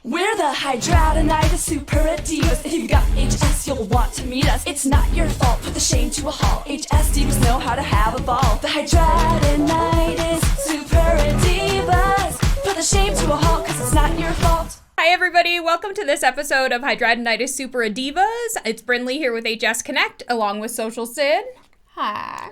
We're the hydradenitis super divas. If you've got HS, you'll want to meet us. It's not your fault, put the shame to a halt. HS divas know how to have a ball. The hydradenitis super divas. Put the shame to a halt, cause it's not your fault. Hi everybody, welcome to this episode of Hydradenitis Super Divas. It's Brindley here with HS Connect, along with Social Cyd. Hi.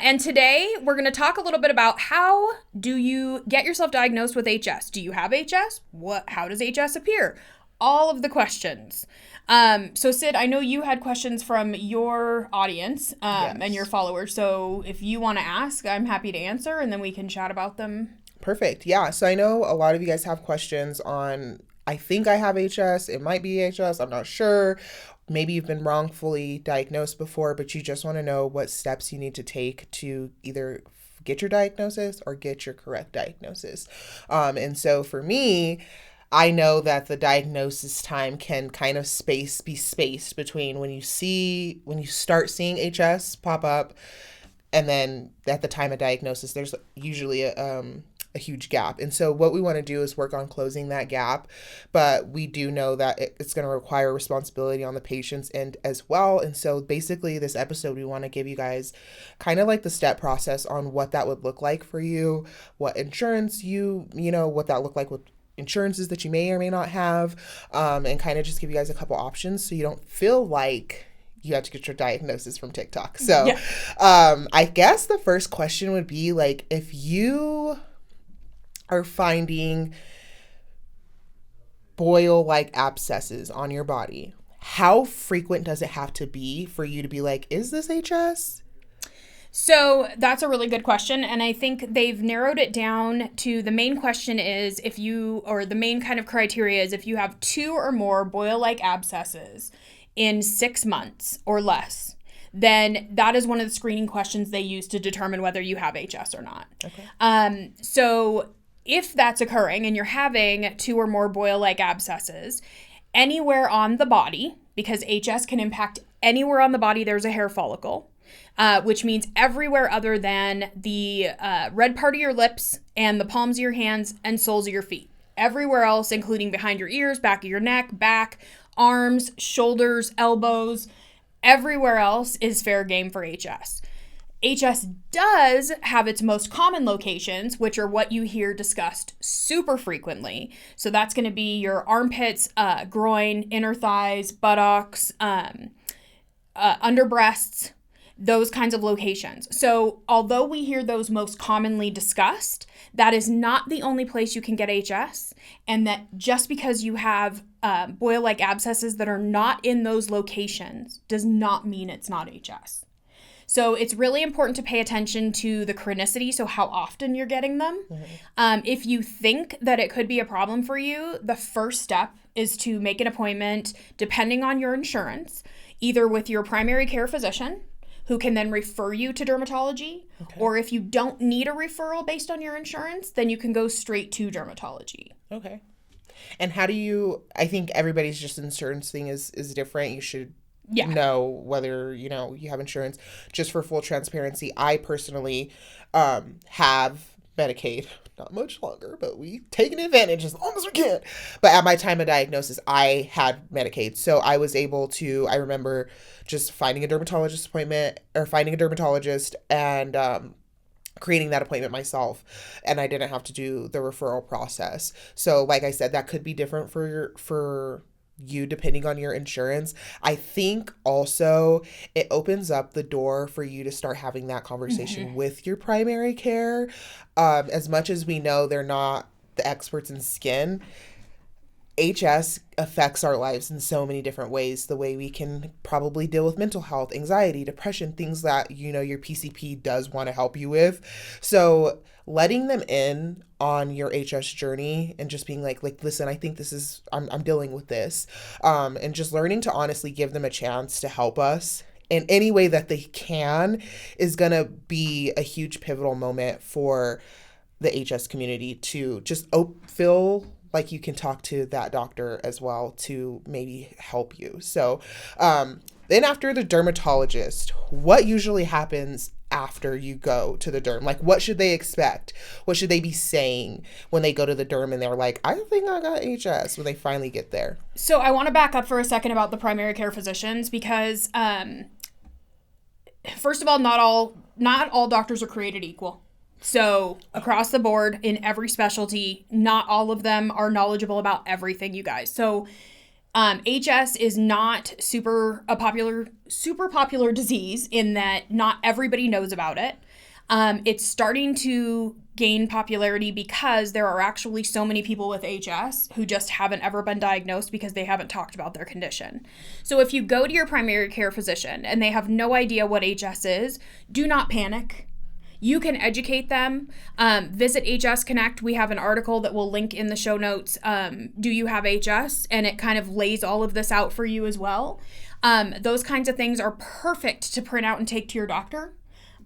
And today we're going to talk a little bit about how do you get yourself diagnosed with HS? Do you have HS? How does HS appear? All of the questions. So Cyd, I know you had questions from your audience Yes. and your followers. So if you want to ask, I'm happy to answer and then we can chat about them. Perfect. Yeah. So I know a lot of you guys have questions on, I think I have HS. It might be HS. I'm not sure. Maybe you've been wrongfully diagnosed before, but you just want to know what steps you need to take to either get your diagnosis or get your correct diagnosis. And so for me, I know that the diagnosis time can kind of be spaced between when you start seeing HS pop up, and then at the time of diagnosis, there's usually a huge gap. And so what we want to do is work on closing that gap, but we do know that it's going to require responsibility on the patient's end as well. And so basically this episode, we want to give you guys kind of like the step process on what that would look like for you, what insurance what that look like with insurances that you may or may not have, and kind of just give you guys a couple options so you don't feel like you have to get your diagnosis from TikTok. So Yeah. I guess the first question would be like, if you are finding boil-like abscesses on your body, how frequent does it have to be for you to be like, is this HS? So that's a really good question. And I think they've narrowed it down to the main question is the main kind of criteria is if you have 2 or more boil-like abscesses in 6 months or less, then that is one of the screening questions they use to determine whether you have HS or not. Okay. So if that's occurring and you're having 2 or more boil-like abscesses anywhere on the body, because HS can impact anywhere on the body there's a hair follicle, which means everywhere other than the red part of your lips and the palms of your hands and soles of your feet. Everywhere else, including behind your ears, back of your neck, back, arms, shoulders, elbows, everywhere else is fair game for HS. HS does have its most common locations, which are what you hear discussed super frequently. So that's going to be your armpits, groin, inner thighs, buttocks, under breasts, those kinds of locations. So although we hear those most commonly discussed, that is not the only place you can get HS, and that just because you have boil-like abscesses that are not in those locations does not mean it's not HS. So it's really important to pay attention to the chronicity, so how often you're getting them. Mm-hmm. If you think that it could be a problem for you, the first step is to make an appointment, depending on your insurance, either with your primary care physician, who can then refer you to dermatology, okay. Or if you don't need a referral based on your insurance, then you can go straight to dermatology. Okay. And I think everybody's just insurance thing is different. You should know whether, you have insurance. Just for full transparency, I personally have Medicaid. Not much longer, but we've taken advantage as long as we can. But at my time of diagnosis, I had Medicaid. So I was able to, I remember just finding a dermatologist and creating that appointment myself. And I didn't have to do the referral process. So like I said, that could be different for you depending on your insurance. I think also it opens up the door for you to start having that conversation mm-hmm. with your primary care. As much as we know they're not the experts in skin, HS affects our lives in so many different ways. The way we can probably deal with mental health, anxiety, depression, things that, your PCP does want to help you with. So letting them in on your HS journey and just being like, listen, I think I'm dealing with this. And just learning to honestly give them a chance to help us in any way that they can is going to be a huge pivotal moment for the HS community to just feel like you can talk to that doctor as well to maybe help you. So then after the dermatologist, what usually happens after you go to the derm? Like, what should they expect? What should they be saying when they go to the derm and they're like, I think I got HS, when they finally get there? So I want to back up for a second about the primary care physicians because, first of all, not all doctors are created equal. So across the board in every specialty, not all of them are knowledgeable about everything, you guys. So HS is not super popular disease in that not everybody knows about it. It's starting to gain popularity because there are actually so many people with HS who just haven't ever been diagnosed because they haven't talked about their condition. So if you go to your primary care physician and they have no idea what HS is, do not panic. You can educate them. Visit HS Connect. We have an article that we'll link in the show notes. Do you have HS? And it kind of lays all of this out for you as well. Those kinds of things are perfect to print out and take to your doctor.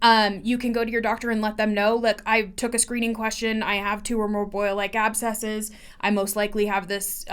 You can go to your doctor and let them know, look, I took a screening question. I have 2 or more boil-like abscesses. I most likely have this,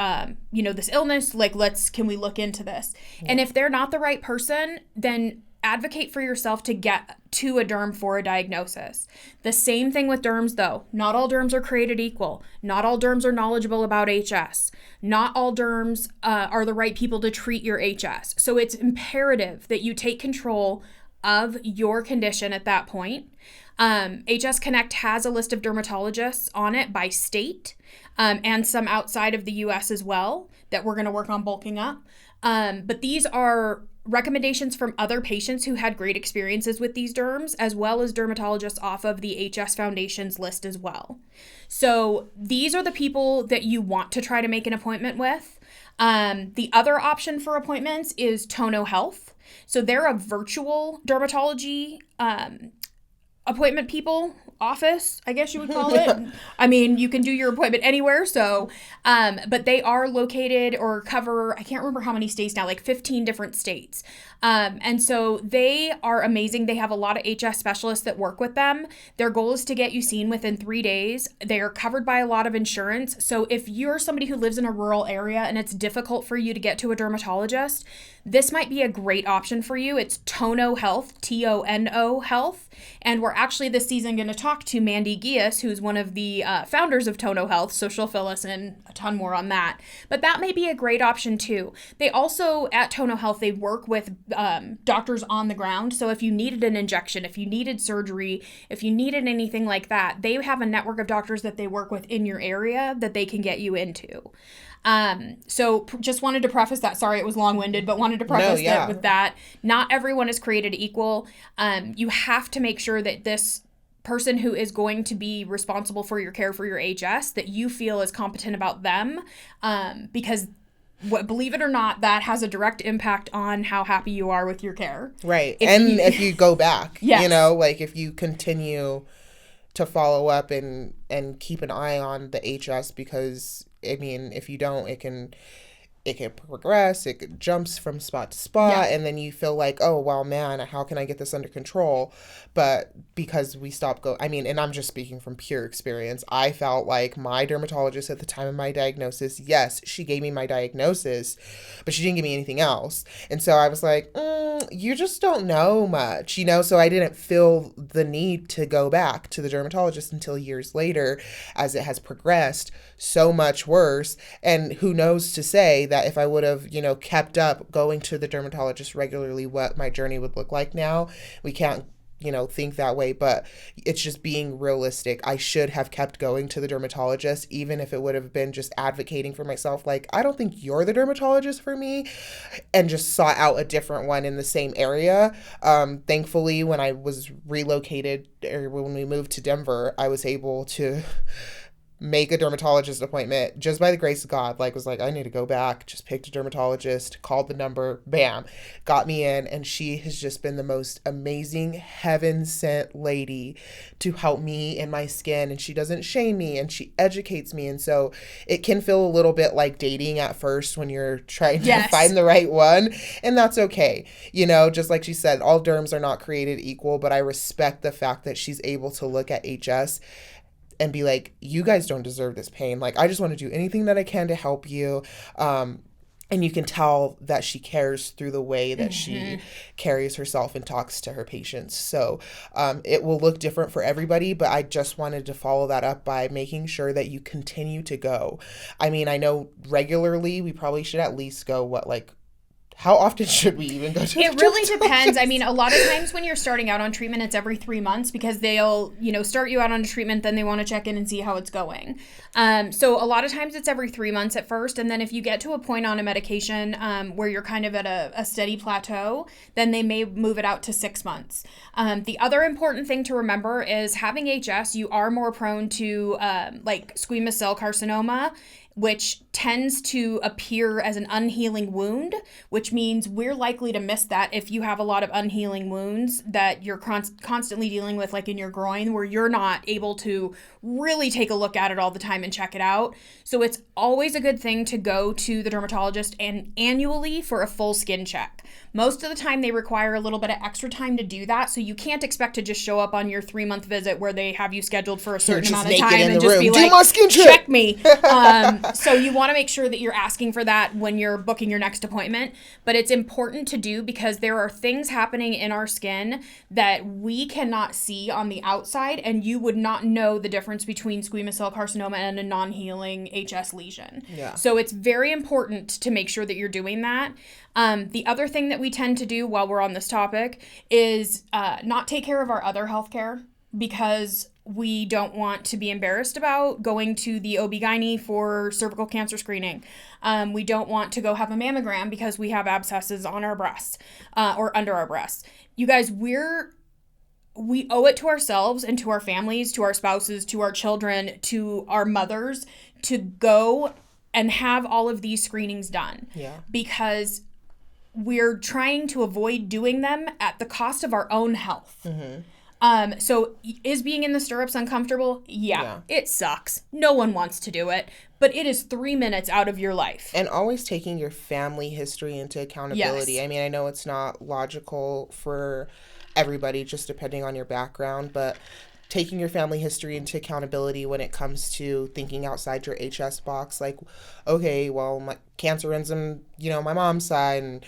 this illness. Like, can we look into this? Yeah. And if they're not the right person, then advocate for yourself to get to a derm for a diagnosis. The same thing with derms, though. Not all derms are created equal. Not all derms are knowledgeable about HS. Not all derms are the right people to treat your HS. So it's imperative that you take control of your condition at that point. HS Connect has a list of dermatologists on it by state, and some outside of the US as well that we're going to work on bulking up. But these are recommendations from other patients who had great experiences with these derms, as well as dermatologists off of the HS Foundation's list as well. So these are the people that you want to try to make an appointment with. The other option for appointments is Tono Health. So they're a virtual dermatology appointment office, I guess you would call it. I mean, you can do your appointment anywhere. So, but they are located or cover, I can't remember how many states now, like 15 different states. And so they are amazing. They have a lot of HS specialists that work with them. Their goal is to get you seen within 3 days. They are covered by a lot of insurance. So if you're somebody who lives in a rural area and it's difficult for you to get to a dermatologist, this might be a great option for you. It's Tono Health, Tono Health. And we're actually this season going to talk to Mandy Gias, who's one of the founders of Tono Health. So she'll fill us in a ton more on that. But that may be a great option too. They also, at Tono Health, they work with doctors on the ground. So if you needed an injection, if you needed surgery, if you needed anything like that, they have a network of doctors that they work with in your area that they can get you into. So just wanted to preface that. Sorry, it was long-winded, but wanted to preface that with that. Not everyone is created equal. You have to make sure that this person who is going to be responsible for your care for your HS, that you feel is competent about them, because believe it or not, that has a direct impact on how happy you are with your care. Right. If you go back, yes. Like if you continue to follow up and keep an eye on the HS, because I mean, if you don't, it can progress, it jumps from spot to spot, and then you feel like, oh, well, man, how can I get this under control? But because we stopped and I'm just speaking from pure experience, I felt like my dermatologist at the time of my diagnosis, yes, she gave me my diagnosis, but she didn't give me anything else. And so I was like, you just don't know much, so I didn't feel the need to go back to the dermatologist until years later, as it has progressed so much worse. And who knows to say that if I would have, kept up going to the dermatologist regularly, what my journey would look like now. We can't, think that way, but it's just being realistic. I should have kept going to the dermatologist, even if it would have been just advocating for myself. Like, I don't think you're the dermatologist for me, and just sought out a different one in the same area. Thankfully, when I was relocated, or when we moved to Denver, I was able to make a dermatologist appointment just by the grace of God. Was like, I need to go back, just picked a dermatologist, called the number, bam, got me in. And she has just been the most amazing, heaven sent lady to help me in my skin. And she doesn't shame me, and she educates me. And so it can feel a little bit like dating at first when you're trying to find the right one. And that's okay. Just like she said, all derms are not created equal, but I respect the fact that she's able to look at HS and be like, you guys don't deserve this pain. I just want to do anything that I can to help you. And And you can tell that she cares through the way that she carries herself and talks to her patients. So it will look different for everybody, but I just wanted to follow that up by making sure that you continue to go. I mean, I know regularly we probably should at least go, how often should we even go to It really depends. I mean, a lot of times when you're starting out on treatment, it's every 3 months because they'll, start you out on a treatment, then they want to check in and see how it's going. So a lot of times it's every 3 months at first. And then if you get to a point on a medication where you're kind of at a steady plateau, then they may move it out to 6 months. The other important thing to remember is having HS, you are more prone to squamous cell carcinoma, which tends to appear as an unhealing wound, which means we're likely to miss that if you have a lot of unhealing wounds that you're constantly dealing with, like in your groin, where you're not able to really take a look at it all the time and check it out. So it's always a good thing to go to the dermatologist annually for a full skin check. Most of the time they require a little bit of extra time to do that, so you can't expect to just show up on your 3-month visit where they have you scheduled for a certain amount of time and just be like, my skin check me. So you want to make sure that you're asking for that when you're booking your next appointment, but it's important to do because there are things happening in our skin that we cannot see on the outside, and you would not know the difference between squamous cell carcinoma and a non-healing HS lesion. Yeah. So it's very important to make sure that you're doing that. The other thing that we tend to do while we're on this topic is not take care of our other healthcare because we don't want to be embarrassed about going to the OB-GYN for cervical cancer screening. We don't want to go have a mammogram because we have abscesses on our breasts or under our breasts. You guys, we owe it to ourselves and to our families, to our spouses, to our children, to our mothers to go and have all of these screenings done. Yeah. Because we're trying to avoid doing them at the cost of our own health. Mm-hmm. So is being in the stirrups uncomfortable? Yeah, it sucks. No one wants to do it, but it is 3 minutes out of your life. And always taking your family history into accountability. Yes. I mean, I know it's not logical for everybody, just depending on your background, but taking your family history into accountability when it comes to thinking outside your HS box, like, okay, well, my cancer runs on, my mom's side, and,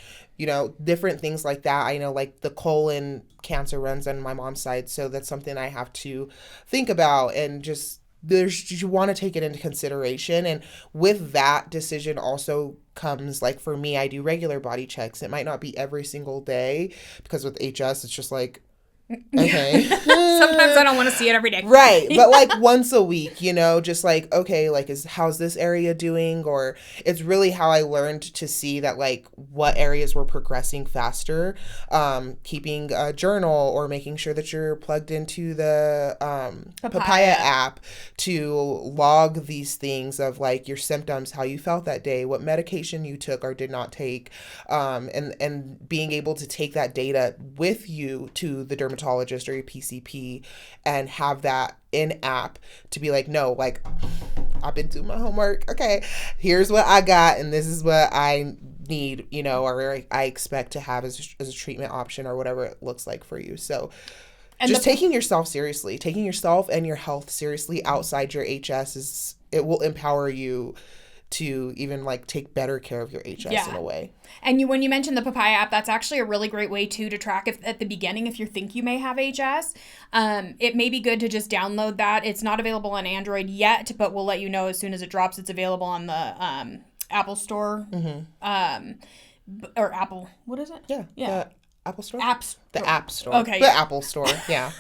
different things like that. I know, like, the colon cancer runs on my mom's side, so that's something I have to think about, and just, you want to take it into consideration. And with that decision also comes, like, for me, I do regular body checks. It might not be every single day, because with HS, it's just like, okay. Sometimes I don't want to see it every day. Right. But like once a week, just like, okay, like how's this area doing? Or it's really how I learned to see that like what areas were progressing faster. Keeping a journal or making sure that you're plugged into the Papaya app to log these things of like your symptoms, how you felt that day, what medication you took or did not take, and being able to take that data with you to the dermatologist or your PCP and have that in app to be like, no, like I've been doing my homework. Okay, here's what I got and this is what I need, or I expect to have as a treatment option or whatever it looks like for you. So and just taking yourself seriously, taking yourself and your health seriously outside your HS it will empower you to even like take better care of your HS in a way. And when you mentioned the Papaya app, that's actually a really great way too to track if at the beginning if you think you may have HS. It may be good to just download that. It's not available on Android yet, but we'll let you know as soon as it drops. It's available on the Apple Store. Mm-hmm. Or Apple. What is it? Yeah. The Apple Store? The App Store. Okay. The Apple Store. Yeah.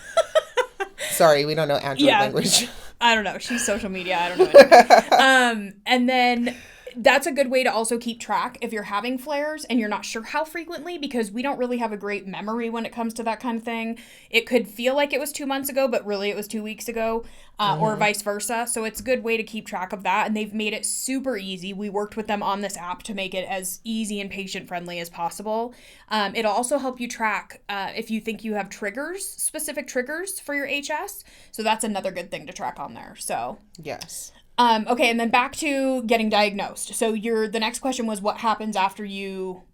Sorry, we don't know Android language. I don't know. She's social media. I don't know. And then that's a good way to also keep track if you're having flares and you're not sure how frequently, because we don't really have a great memory when it comes to that kind of thing. It could feel like it was 2 months ago, but really it was 2 weeks ago, or vice versa. So it's a good way to keep track of that. And they've made it super easy. We worked with them on this app to make it as easy and patient-friendly as possible. It'll also help you track if you think you have specific triggers for your HS. So that's another good thing to track on there. So yes. Okay, and then back to getting diagnosed. So the next question was what happens after you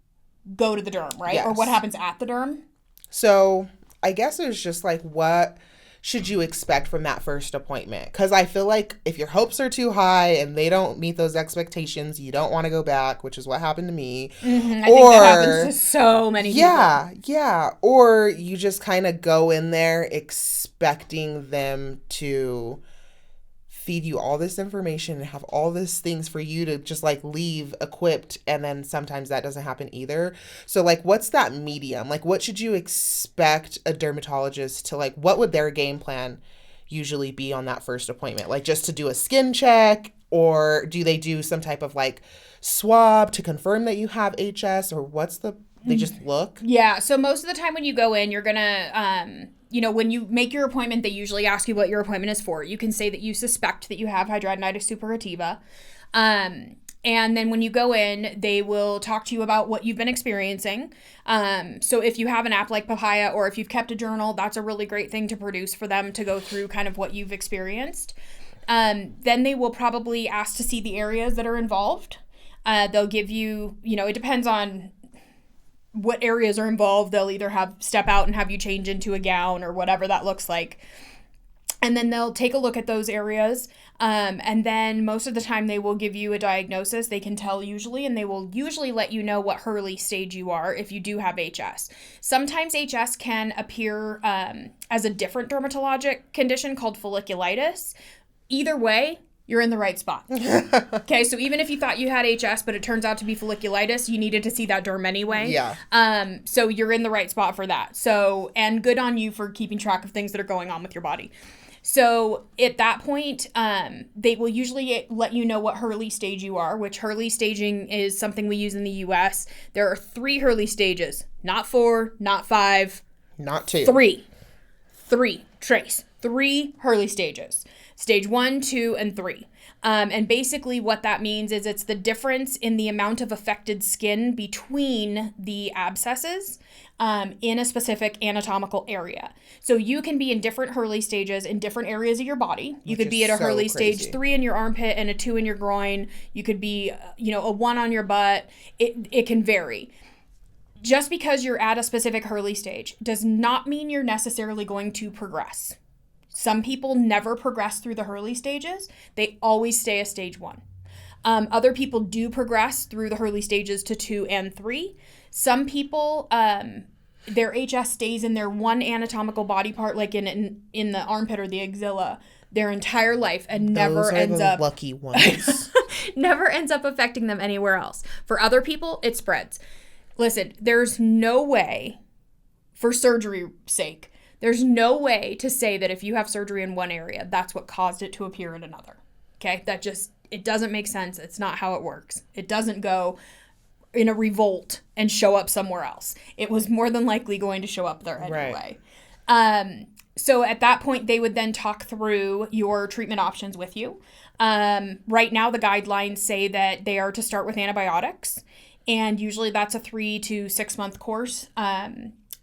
go to the derm, right? Yes. Or what happens at the derm? So I guess it was just like what should you expect from that first appointment? Because I feel like if your hopes are too high and they don't meet those expectations, you don't want to go back, which is what happened to me. I think that happens to so many people. Yeah. Or you just kind of go in there expecting them to feed you all this information and have all these things for you to just like leave equipped, and then sometimes that doesn't happen either. So like, what's that medium? Like, what should you expect a dermatologist to like, what would their game plan usually be on that first appointment? Like, just to do a skin check, or do they do some type of like swab to confirm that you have HS, or what's they just look? Yeah, so most of the time when you go in, you're gonna when you make your appointment, they usually ask you what your appointment is for. You can say that you suspect that you have hidradenitis suppurativa. And then when you go in, they will talk to you about what you've been experiencing. So if you have an app like Papaya, or if you've kept a journal, that's a really great thing to produce for them to go through kind of what you've experienced. Then they will probably ask to see the areas that are involved. They'll give you, it depends on what areas are involved. They'll either step out and have you change into a gown or whatever that looks like. And then they'll take a look at those areas. And then most of the time they will give you a diagnosis. They can tell usually, and they will usually let you know what Hurley stage you are if you do have HS. Sometimes HS can appear as a different dermatologic condition called folliculitis. Either way, you're in the right spot. Okay, so even if you thought you had HS, but it turns out to be folliculitis, you needed to see that derm anyway. Yeah. So you're in the right spot for that. So, and good on you for keeping track of things that are going on with your body. So at that point, they will usually let you know what Hurley stage you are, which Hurley staging is something we use in the US. There are 3 Hurley stages, not 4, not 5. Not 2. 3. 3, Trace. 3 Hurley stages. Stage 1, 2, and 3. And basically what that means is it's the difference in the amount of affected skin between the abscesses in a specific anatomical area. So you can be in different Hurley stages in different areas of your body. You could be at a Hurley stage 3 in your armpit and a 2 in your groin. You could be, a 1 on your butt. It can vary. Just because you're at a specific Hurley stage does not mean you're necessarily going to progress. Some people never progress through the Hurley stages. They always stay at stage 1. Other people do progress through the Hurley stages to 2 and 3. Some people, their HS stays in their one anatomical body part, like in the armpit or the axilla, their entire life, and never ends up lucky ones. never ends up affecting them anywhere else. For other people, it spreads. Listen, there's no way, for surgery's sake, there's no way to say that if you have surgery in one area, that's what caused it to appear in another. Okay? It doesn't make sense. It's not how it works. It doesn't go in a revolt and show up somewhere else. It was more than likely going to show up there anyway. Right. So at that point, they would then talk through your treatment options with you. Right now, the guidelines say that they are to start with antibiotics, and usually that's a 3 to 6 month course,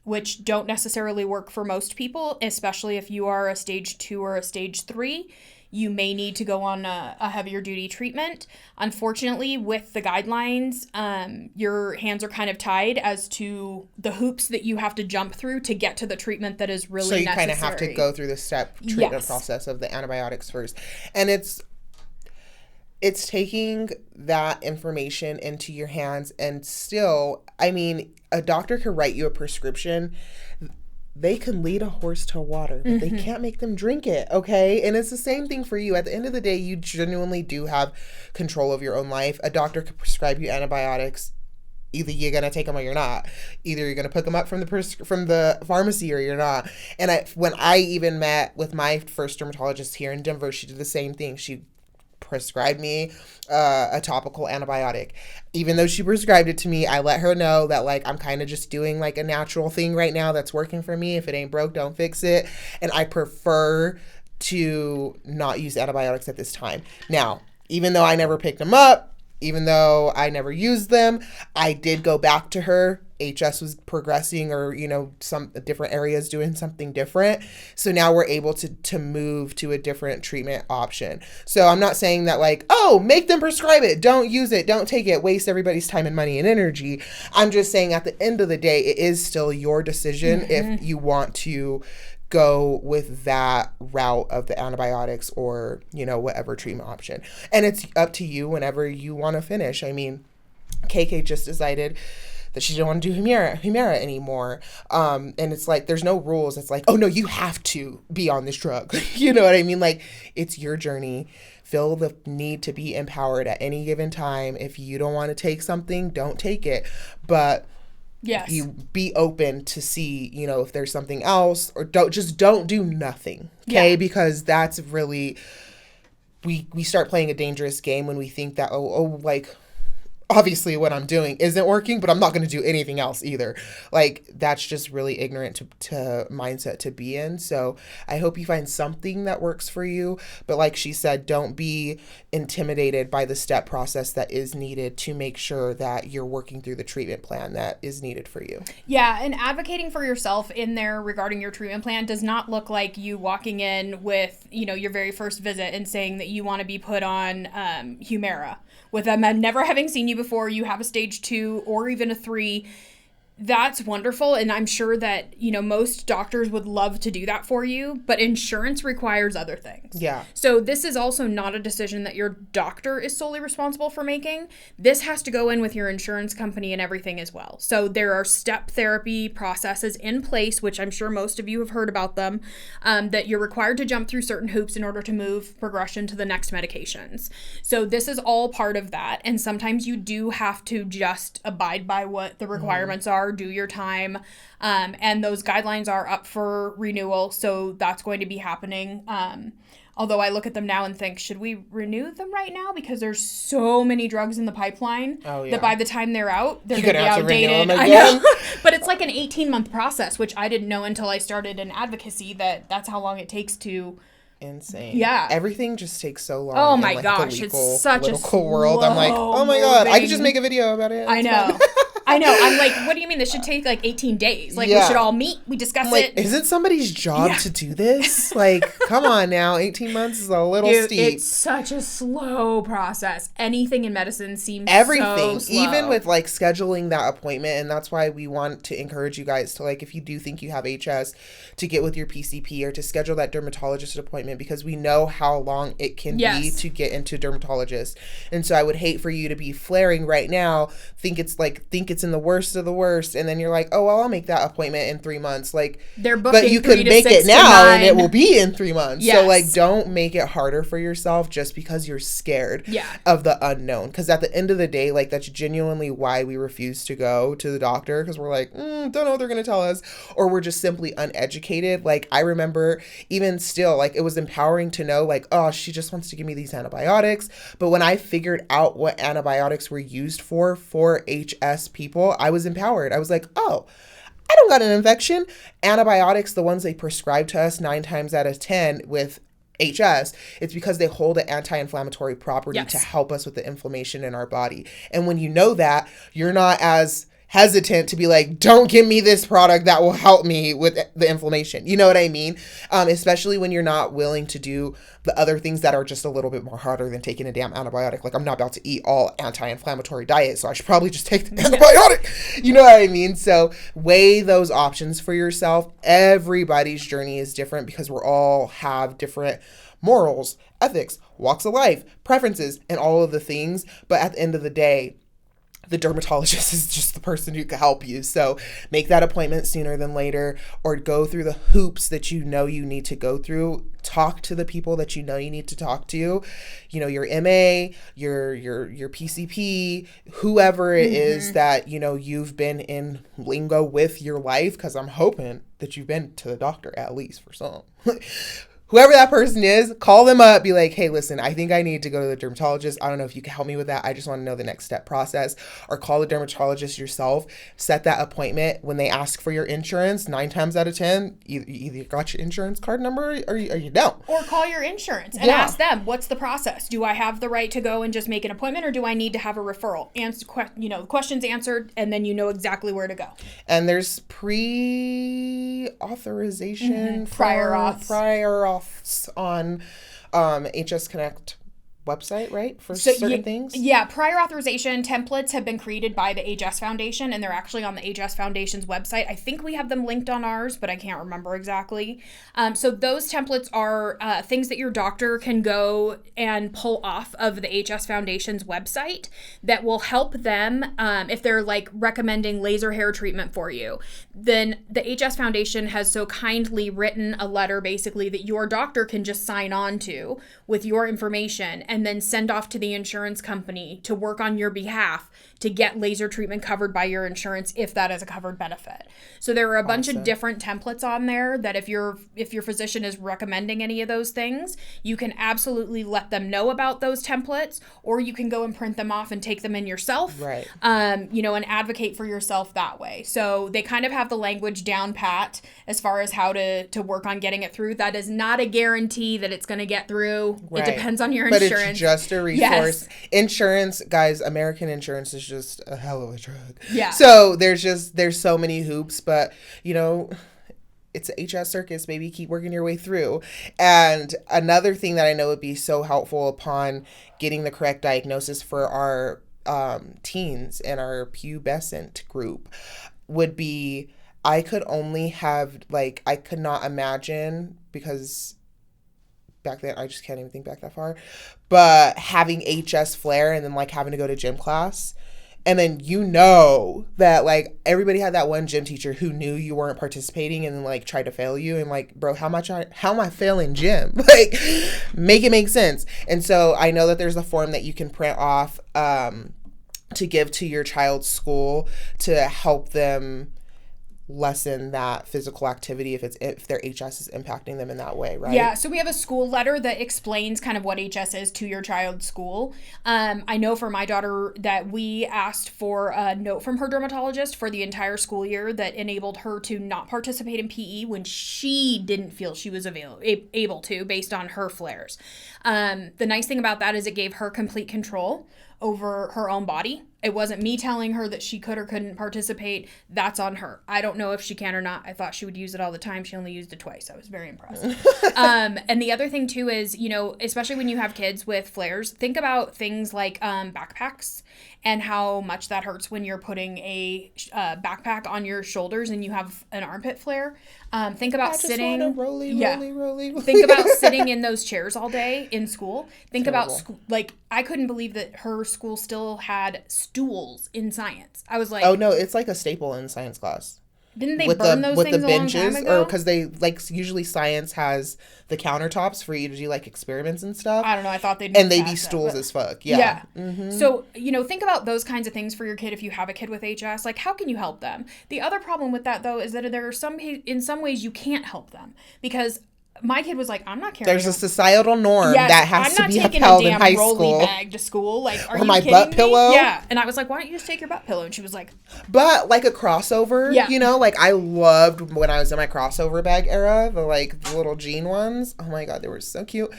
which don't necessarily work for most people, especially if you are a stage 2 or a stage 3. You may need to go on a heavier duty treatment. Unfortunately, with the guidelines, your hands are kind of tied as to the hoops that you have to jump through to get to the treatment that is really necessary. So you kind of have to go through the treatment process of the antibiotics first. And it's taking that information into your hands, and still, I mean, a doctor could write you a prescription. They can lead a horse to water, but they can't make them drink it, okay? And it's the same thing for you. At the end of the day, you genuinely do have control of your own life. A doctor could prescribe you antibiotics. Either you're going to take them or you're not. Either you're going to pick them up from the pharmacy or you're not. And when I even met with my first dermatologist here in Denver, she did the same thing. She prescribed me a topical antibiotic. Even though she prescribed it to me, I let her know that, like, I'm kind of just doing, like, a natural thing right now that's working for me. If it ain't broke, don't fix it. And I prefer to not use antibiotics at this time. Now, even though I never picked them up, even though I never used them, I did go back to her. HS was progressing, or, some different areas doing something different. So now we're able to move to a different treatment option. So I'm not saying that, like, oh, make them prescribe it. Don't use it. Don't take it. Waste everybody's time and money and energy. I'm just saying at the end of the day, it is still your decision if you want to go with that route of the antibiotics or, you know, whatever treatment option. And it's up to you whenever you want to finish. I mean, KK just decided that she didn't want to do Humira anymore. And it's like, there's no rules. It's like, oh no, you have to be on this drug. You know what I mean? Like, it's your journey. Feel the need to be empowered at any given time. If you don't want to take something, don't take it. But yes, you be open to see, you know, if there's something else, or don't do nothing. Okay. Yeah. Because that's really, we start playing a dangerous game when we think that, like, obviously what I'm doing isn't working, but I'm not going to do anything else either. Like, that's just really ignorant to mindset to be in. So I hope you find something that works for you. But like she said, don't be intimidated by the step process that is needed to make sure that you're working through the treatment plan that is needed for you. Yeah, and advocating for yourself in there regarding your treatment plan does not look like you walking in with, you know, your very first visit and saying that you want to be put on Humira. With them never having seen you before, you have a stage 2 or even a 3. That's wonderful. And I'm sure that, you know, most doctors would love to do that for you, but insurance requires other things. Yeah. So this is also not a decision that your doctor is solely responsible for making. This has to go in with your insurance company and everything as well. So there are step therapy processes in place, which I'm sure most of you have heard about them, that you're required to jump through certain hoops in order to move progression to the next medications. So this is all part of that. And sometimes you do have to just abide by what the requirements are. Do your time, and those guidelines are up for renewal, so that's going to be happening. Although I look at them now and think, should we renew them right now? Because there's so many drugs in the pipeline that by the time they're out, they're going to be outdated. I know. But it's like an 18-month process, which I didn't know until I started in advocacy, that's how long it takes to... Insane. Yeah. Everything just takes so long. Oh my in, like, gosh, the it's such a slow world. I'm like, oh my God, I could just make a video about it. I know. I know. I'm like, what do you mean? This should take like 18 days. Like, we should all meet. We discuss it. Isn't somebody's job to do this? Like, come on now. 18 months is a little steep. It's such a slow process. Anything in medicine seems Everything. so slow. Even with like scheduling that appointment. And that's why we want to encourage you guys to, like, if you do think you have HS, to get with your PCP or to schedule that dermatologist appointment, because we know how long it can be to get into dermatologist. And so I would hate for you to be flaring right now, think it's in the worst of the worst, and then you're like, oh well, I'll make that appointment in 3 months. Like, they're booking, but you could make it now and it will be in 3 months. So like, don't make it harder for yourself just because you're scared of the unknown. Because at the end of the day, like, that's genuinely why we refuse to go to the doctor, because we're like, don't know what they're gonna tell us, or we're just simply uneducated. Like, I remember even still, like, it was empowering to know, like, oh, she just wants to give me these antibiotics. But when I figured out what antibiotics were used for HS people, I was empowered. I was like, oh, I don't got an infection. Antibiotics, the ones they prescribe to us 9 times out of 10 with HS, it's because they hold an anti-inflammatory property to help us with the inflammation in our body. And when you know that, you're not as hesitant to be like, don't give me this product that will help me with the inflammation. You know what I mean? Especially when you're not willing to do the other things that are just a little bit more harder than taking a damn antibiotic. Like, I'm not about to eat all anti-inflammatory diet, so I should probably just take the antibiotic. You know what I mean? So weigh those options for yourself. Everybody's journey is different because we all have different morals, ethics, walks of life, preferences, and all of the things. But at the end of the day, the dermatologist is just the person who can help you. So make that appointment sooner than later, or go through the hoops that you know you need to go through. Talk to the people that you know you need to talk to. You know, your MA, your PCP, whoever it is that, you know, you've been in lingo with your life, because I'm hoping that you've been to the doctor at least for some. Whoever that person is, call them up, be like, hey, listen, I think I need to go to the dermatologist. I don't know if you can help me with that. I just want to know the next step process. Or call the dermatologist yourself. Set that appointment. When they ask for your insurance, 9 times out of 10, either you got your insurance card number or you don't. Or call your insurance and ask them, what's the process? Do I have the right to go and just make an appointment, or do I need to have a referral? Questions answered, and then you know exactly where to go. And there's pre-authorization, prior auths on HS Connect website, right? For certain things? Yeah, prior authorization templates have been created by the HS Foundation, and they're actually on the HS Foundation's website. I think we have them linked on ours, but I can't remember exactly. So those templates are things that your doctor can go and pull off of the HS Foundation's website that will help them if they're like recommending laser hair treatment for you. Then the HS Foundation has so kindly written a letter basically that your doctor can just sign on to with your information and then send off to the insurance company to work on your behalf to get laser treatment covered by your insurance if that is a covered benefit. So there are a bunch of different templates on there that if your physician is recommending any of those things, you can absolutely let them know about those templates, or you can go and print them off and take them in yourself. Right. And advocate for yourself that way. So they kind of have the language down pat as far as how to work on getting it through. That is not a guarantee that it's going to get through. Right. It depends on your insurance. But it's just a resource. Yes. Insurance, guys, American insurance is just a hell of a drug. Yeah. So there's so many hoops, but it's a HS circus, baby. Keep working your way through. And another thing that I know would be so helpful upon getting the correct diagnosis for our teens and our pubescent group would be, I could not imagine, because back then I just can't even think back that far, but having HS flare and then like having to go to gym class. And then that like everybody had that one gym teacher who knew you weren't participating and then like tried to fail you, and like, bro, how am I failing gym? Like, make it make sense. And so I know that there's a form that you can print off to give to your child's school to help them lessen that physical activity if their HS is impacting them in that way, right? Yeah, so we have a school letter that explains kind of what HS is to your child's school. I know for my daughter that we asked for a note from her dermatologist for the entire school year that enabled her to not participate in PE when she didn't feel she was able to based on her flares. The nice thing about that is it gave her complete control over her own body. It wasn't me telling her that she could or couldn't participate. That's on her. I don't know if she can or not. I thought she would use it all the time. She only used it twice. I was very impressed. And the other thing too is, especially when you have kids with flares, think about things like backpacks and how much that hurts when you're putting a backpack on your shoulders and you have an armpit flare. Think about sitting. Rolly. Think about sitting in those chairs all day in school. Think about I couldn't believe that her school still had stools in science. I was like, oh no, it's like a staple in science class. Didn't they burn those things a long time ago? Or because they usually science has the countertops for you to do like experiments and stuff. I don't know. I thought they'd be stools as fuck. Yeah. Yeah. Mm-hmm. So think about those kinds of things for your kid if you have a kid with HS. Like, how can you help them? The other problem with that though is that there are in some ways you can't help them, because my kid was like, I'm not carrying. There's a societal norm that has to be upheld in high school. I'm not taking a damn rolly bag to school. Like, are you my kidding butt me? pillow. Yeah. And I was like, why don't you just take your butt pillow? And she was like, but like a crossover. Yeah. Like I loved when I was in my crossover bag era, the little jean ones. Oh my God, they were so cute.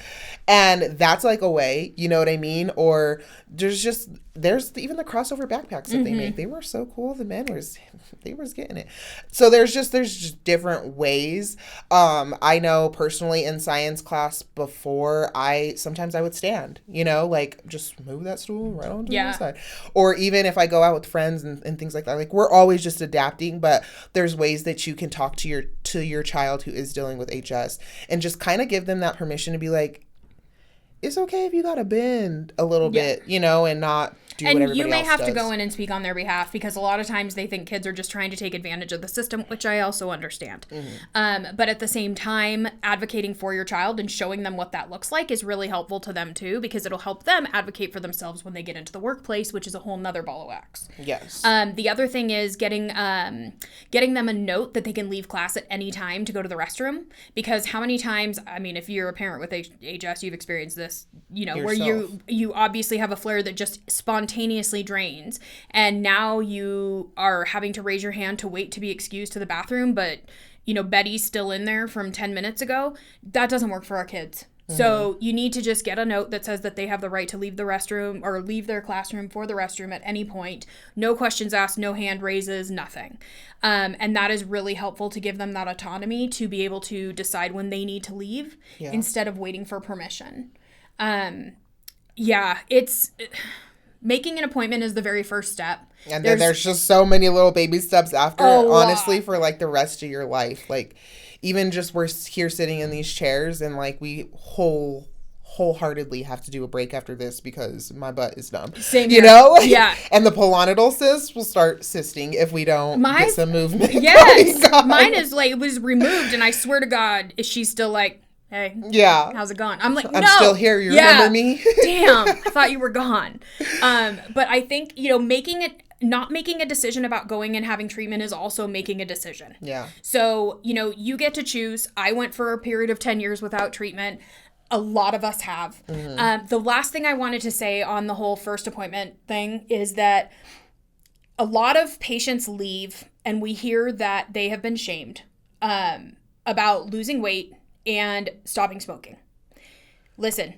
And that's like a way, you know what I mean? Or there's even the crossover backpacks that they make. They were so cool. The men they was getting it. So there's just different ways. I know personally in science class before, sometimes I would stand, like just move that stool right onto the side. Or even if I go out with friends and things like that, like we're always just adapting, but there's ways that you can talk to your child who is dealing with HS and just kind of give them that permission to be like, it's okay if you gotta bend a little bit, and not do what everybody else does. And you may have to go in and speak on their behalf, because a lot of times they think kids are just trying to take advantage of the system, which I also understand. Mm-hmm. But at the same time, advocating for your child and showing them what that looks like is really helpful to them too, because it'll help them advocate for themselves when they get into the workplace, which is a whole nother ball of wax. Yes. The other thing is getting them a note that they can leave class at any time to go to the restroom, because how many times, I mean, if you're a parent with HS, you've experienced this, Yourself. Where you obviously have a flare that just spontaneously drains, and now you are having to raise your hand to wait to be excused to the bathroom, but Betty's still in there from 10 minutes ago. That doesn't work for our kids. So you need to just get a note that says that they have the right to leave the restroom or leave their classroom for the restroom at any point. No questions asked, no hand raises, nothing. And that is really helpful to give them that autonomy to be able to decide when they need to leave instead of waiting for permission. Yeah, it's making an appointment is the very first step. And then there's just so many little baby steps after, honestly, for like the rest of your life. Like, even just we're here sitting in these chairs and like we wholeheartedly have to do a break after this because my butt is numb. Same you here. know? Yeah. And the polonidal cyst will start cysting if we don't get some movement. Yes. Mine is like, it was removed and I swear to God, is she still like, hey, yeah, how's it going? I'm like, no. I'm still here. You remember me? Damn. I thought you were gone. But I think, not making a decision about going and having treatment is also making a decision. Yeah. So, you get to choose. I went for a period of 10 years without treatment. A lot of us have. Mm-hmm. The last thing I wanted to say on the whole first appointment thing is that a lot of patients leave and we hear that they have been shamed about losing weight and stopping smoking. Listen,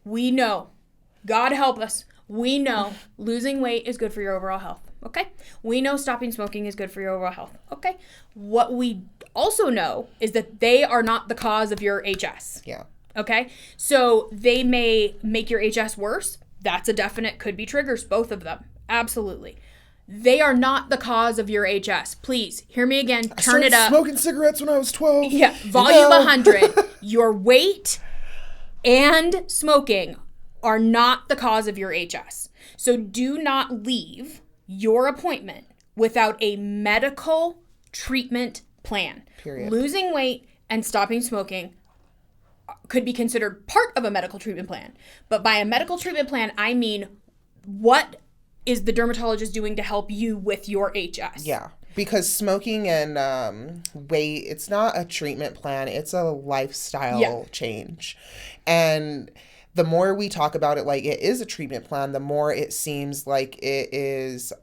we know, God help us, we know losing weight is good for your overall health, okay? We know stopping smoking is good for your overall health, okay? What we also know is that they are not the cause of your HS. Yeah. Okay? So they may make your HS worse. That's a definite, could be triggers, both of them. Absolutely. They are not the cause of your HS. Please, hear me again. Turn it up. Smoking cigarettes when I was 12. Yeah, volume 100. Your weight and smoking are not the cause of your HS. So do not leave your appointment without a medical treatment plan. Period. Losing weight and stopping smoking could be considered part of a medical treatment plan. But by a medical treatment plan, I mean, what is the dermatologist doing to help you with your HS? Yeah. Because smoking and weight, it's not a treatment plan. It's a lifestyle change. And the more we talk about it like it is a treatment plan, the more it seems like it is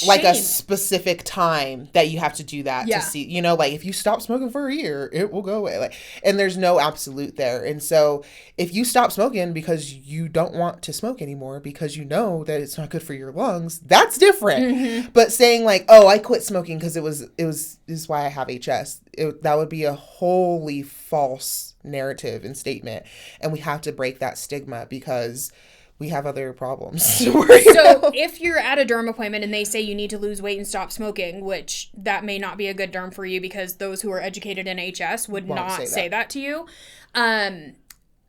like a specific time that you have to do that to see, like if you stop smoking for a year, it will go away. Like, and there's no absolute there. And so if you stop smoking because you don't want to smoke anymore, because you know that it's not good for your lungs, that's different. Mm-hmm. But saying like, oh, I quit smoking because this is why I have HS. That would be a wholly false narrative and statement. And we have to break that stigma because we have other problems to worry about. If you're at a derm appointment and they say you need to lose weight and stop smoking, which that may not be a good derm for you because those who are educated in HS would not say that to you.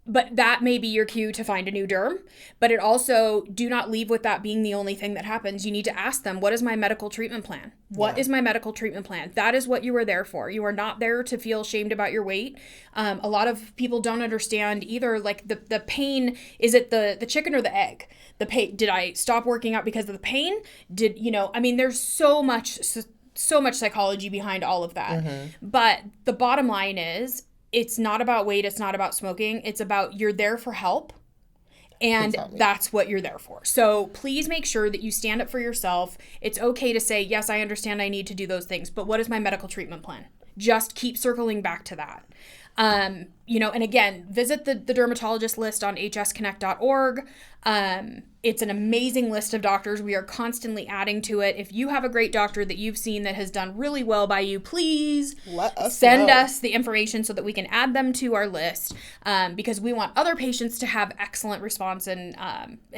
But that may be your cue to find a new derm. But it also, do not leave with that being the only thing that happens. You need to ask them, what is my medical treatment plan? What is my medical treatment plan? That is what you are there for. You are not there to feel shamed about your weight. A lot of people don't understand either, like the pain, is it the chicken or the egg? The pain, did I stop working out because of the pain? There's so much psychology behind all of that. Mm-hmm. But the bottom line is, it's not about weight. It's not about smoking. It's about you're there for help. And that's what you're there for. So please make sure that you stand up for yourself. It's okay to say, yes, I understand I need to do those things, but what is my medical treatment plan? Just keep circling back to that. And again, visit the dermatologist list on hsconnect.org. It's an amazing list of doctors. We are constantly adding to it. If you have a great doctor that you've seen that has done really well by you, please send us the information so that we can add them to our list, because we want other patients to have excellent response and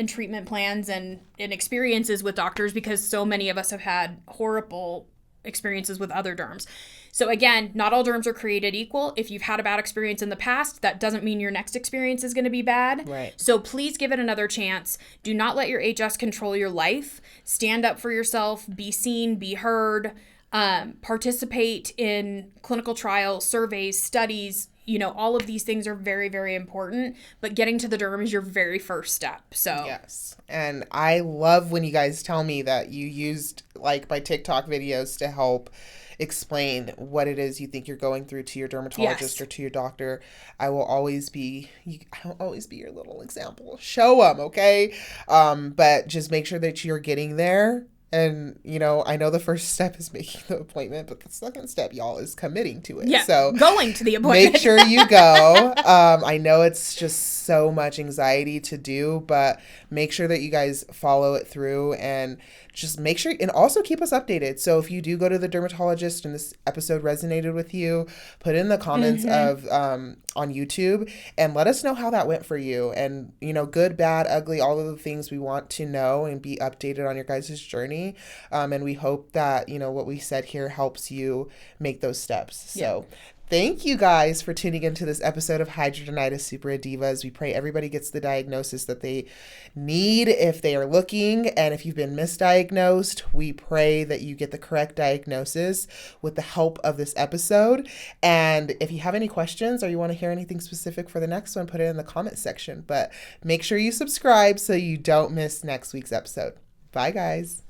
treatment plans and experiences with doctors, because so many of us have had horrible experiences with other derms. So again, not all derms are created equal. If you've had a bad experience in the past, that doesn't mean your next experience is going to be bad. Right. So please give it another chance. Do not let your HS control your life. Stand up for yourself. Be seen, be heard. Participate in clinical trials, surveys, studies. All of these things are very, very important. But getting to the derm is your very first step. So yes. And I love when you guys tell me that you used like my TikTok videos to help explain what it is you think you're going through to your dermatologist or to your doctor. I will always be your little example. Show them, okay? But just make sure that you're getting there And, you know, I know the first step is making the appointment, but the second step, y'all, is committing to it. Yeah, so going to the appointment. make sure you go. I know it's just so much anxiety to do, but make sure that you guys follow it through and just make sure, and also keep us updated. So if you do go to the dermatologist and this episode resonated with you, put in the comments of on YouTube and let us know how that went for you. And, you know, good, bad, ugly, all of the things we want to know and be updated on your guys' journey. And we hope that, you know, what we said here helps you make those steps. So thank you guys for tuning into this episode of Hidradenitis Suppurativa Divas. We pray everybody gets the diagnosis that they need if they are looking. And if you've been misdiagnosed, we pray that you get the correct diagnosis with the help of this episode. And if you have any questions or you want to hear anything specific for the next one, put it in the comment section. But make sure you subscribe so you don't miss next week's episode. Bye, guys.